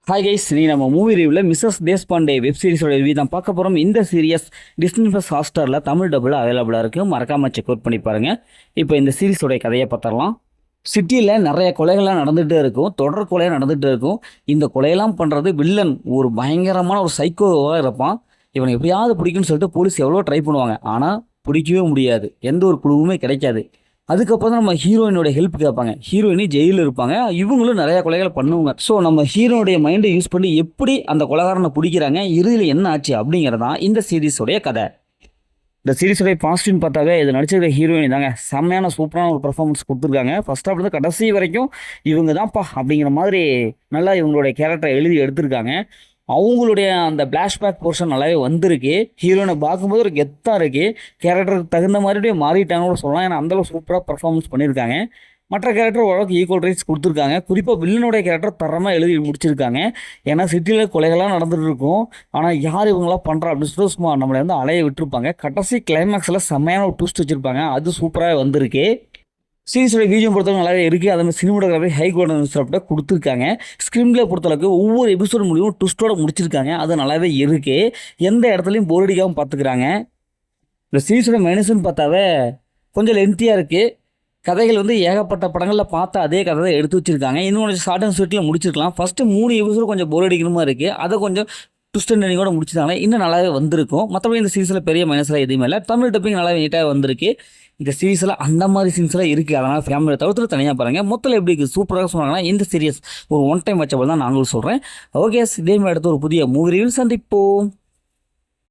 Hi guys, நீ நம்ம movie ரிவ்யூவில் மிஸ்ஸஸ் தேஷ்பாண்டே வெப் சீரிஸோட ரிவ்யூ தான் பார்க்க போகிறோம். இந்த சீரியஸ் டிஸ்னி ப்ளஸ் ஹாட்ஸ்டாரில் தமிழ் டபுள் அவைலபிளாக இருக்குது. மறக்காமல் செக் அவுட் பண்ணி பாருங்கள். இப்போ இந்த சீரிஸோடைய கதையை பார்த்துடலாம். சிட்டியில் நிறைய கொலைகள்லாம் நடந்துகிட்டே இருக்கும், தொடர் கொலையாக நடந்துகிட்டே இருக்கும். இந்த கொலையெல்லாம் பண்ணுறது வில்லன் ஒரு பயங்கரமான ஒரு சைக்கோவாக இருப்பான். இவனை எப்படியாவது பிடிக்குன்னு சொல்லிட்டு போலீஸ் எவ்வளோ ட்ரை பண்ணுவாங்க, ஆனால் பிடிக்கவே முடியாது. எந்த ஒரு குழுவுமே கிடைக்காது. அதுக்கப்புறம் தான் நம்ம ஹீரோயினோட ஹெல்ப் கேட்பாங்க. ஹீரோயினி ஜெயிலில் இருப்பாங்க, இவங்களும் நிறையா கொலைகளை பண்ணுவாங்க. ஸோ நம்ம ஹீரோனுடைய மைண்டை யூஸ் பண்ணி எப்படி அந்த கொலைகாரனை பிடிக்கிறாங்க, இறுதியில் என்ன ஆச்சு அப்படிங்கிறதான் இந்த சீரீஸோடைய கதை. இந்த சீரீஸோடைய பாசிட்டிவ்னு பார்த்தாவே இது நடிச்சிருக்க ஹீரோயின் தாங்க செம்மையான சூப்பரான ஒரு பர்ஃபார்மன்ஸ் கொடுத்துருக்காங்க. ஃபர்ஸ்ட் ஆஃப் கடைசி வரைக்கும் இவங்க தான்ப்பா அப்படிங்கிற மாதிரி நல்லா இவங்களுடைய கேரக்டரை எழுதி எடுத்திருக்காங்க. அவங்களுடைய அந்த ஃப்ளாஷ்பேக் போர்ஷன் நல்லாவே வந்திருக்கு. ஹீரோயினை பார்க்கும்போது ஒரு கெத்தாக இருக்குது. கேரக்டருக்கு தகுந்த மாதிரியே மாறிட்டாங்கன்னு கூட சொல்லலாம். ஏன்னா அந்தளவு சூப்பராக பர்ஃபார்மன்ஸ் பண்ணியிருக்காங்க. மற்ற கேரக்டர் ஓரளவுக்கு ஈக்குவல் ரைட்ஸ் கொடுத்துருக்காங்க. குறிப்பாக வில்லனுடைய கேரக்டர் தரமாக எழுதி முடிச்சிருக்காங்க. ஏன்னா சிட்டியில் கொலைகள்லாம் நடந்துகிட்டு இருக்கும், ஆனால் யார் இவங்களாம் பண்ணுறா அப்படின்னு சொல்லிட்டு சும்மா நம்மளை வந்து அலைய விட்டுருப்பாங்க. கடைசி கிளைமேக்ஸில் செம்மையான ஒரு ட்விஸ்ட் வச்சுருப்பாங்க. அது சூப்பராக வந்திருக்கு. சீரிஸோட வீடியோ பொறுத்தவரை நல்லாவே இருக்குது. அதே மாதிரி சினிமாட்டோகிராஃபி ஹை குவாலிட்டி கொடுத்துருக்காங்க. ஸ்க்ரீன்ல பொறுத்தளவுக்கு ஒவ்வொரு எபிசோடு முடிவும் ட்விஸ்ட்டோட முடிச்சிருக்காங்க. அது நல்லாவே இருக்குது. எந்த இடத்துலையும் போர் அடிக்காமல் பார்த்துக்கிறாங்க. இந்த சீரிஸோட மைனஸ்ன்னு பார்த்தாவே கொஞ்சம் லென்த்தியாக இருக்குது. கதைகள் வந்து ஏகப்பட்ட படங்களில் பார்த்து அதே கதை தான் எடுத்து வச்சுருக்காங்க. இன்னும் கொஞ்சம் ஷார்ட் அண்ட் ஸ்வீட்டில் முடிச்சிருக்கலாம். ஃபஸ்ட்டு 3 எபிசோடு கொஞ்சம் போர் அடிக்கணுமா இருக்குது. அதை கொஞ்சம் ட்விஸ்ட் அண்ட் கூட முடிச்சிட்டாங்க, இன்னும் நல்லாவே வந்திருக்கும். மற்றபடி இந்த சீரிஸில் பெரிய மைனஸ்லாம் எதுவுமே இல்லை. தமிழ் டப்பிங் நல்லாவே நீட்டாக வந்திருக்கு. இந்த சீரிஸில் அந்த மாதிரி சீன்ஸ்லாம் இருக்குது. அதனால் ஃபேமிலியை தவிர்த்து தனியாக பாருங்கள். மொத்தத்தில் எப்படி இருக்குது, சூப்பராக சொன்னாங்கன்னா இந்த சீரியஸ் ஒரு ஒன் டைம் வச்சபோது தான் நாங்களும் சொல்கிறேன். ஓகே, இதே மாதிரி அடுத்து ஒரு புதிய மூவி ரிவ்யூ சந்திப்போம்.